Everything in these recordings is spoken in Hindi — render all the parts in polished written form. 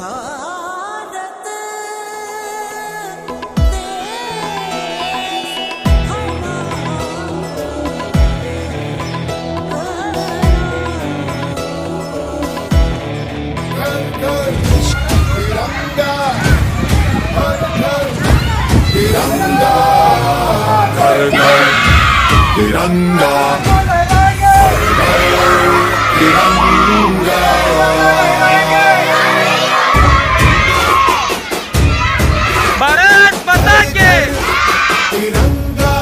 भारत तिरंगा हर घर तिरंगा तिरंगा भारत माता के तिरंगा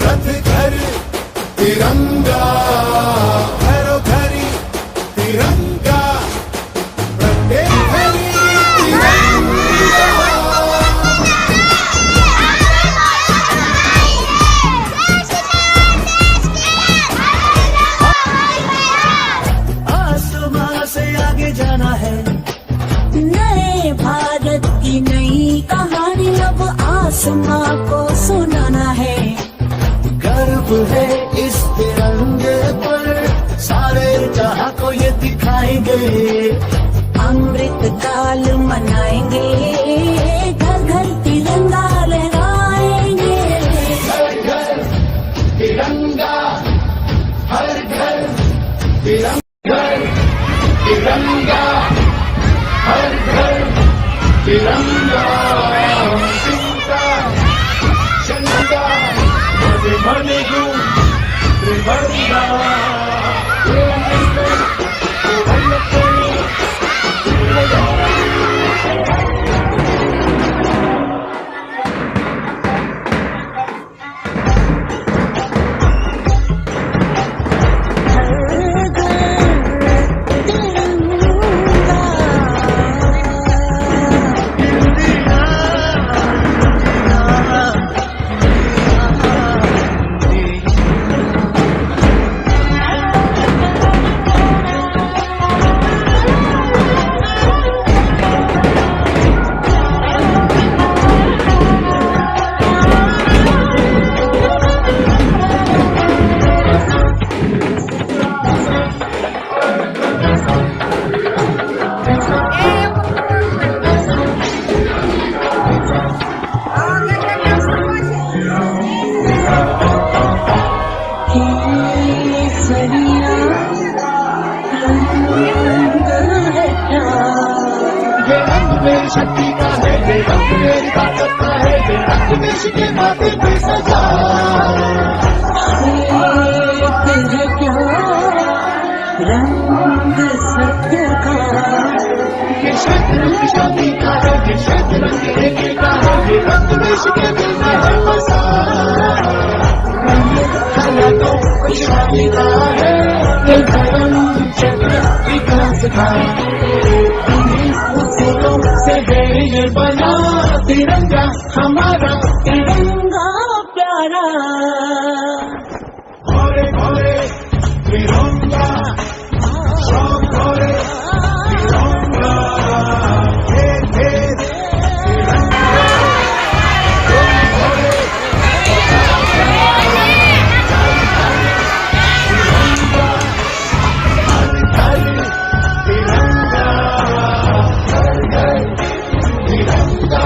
रथ घर तिरंगा घरों घरी तिरंगा प्रत्येक घरी तिरंगा जाना है नए भारत की नई कहानी अब आसमां को सुनाना है। गर्व है इस तिरंगे पर सारे जहां को ये दिखाएंगे। अमृत काल मनाएंगे घर घर तिरंगा लहराएंगे। हर घर तिरंगा हर घर तिरंगा तिरंगा हर घर तिरंगा चंदा मन त्रिवर्णा मेरी शक्ति का है ये रंग मेरी ताकत का है ये रंग देश के माथे पे सजा रंग सत्य का ये क्षेत्र शांति का है ये क्षेत्र रंग एके का है ये रंग देश के दिल में है बसा तो खुशहाली का है ये धर्म क्षेत्र विकास का से है ये बना तिरंगा हमारा तिरंगा प्यारा। घोरे घोरे तिरंगा शौक घोरे तिरंगा खेल खेल तिरंगा घोरे तिरंगा हर घर तिरंगा हर घर तिरंगा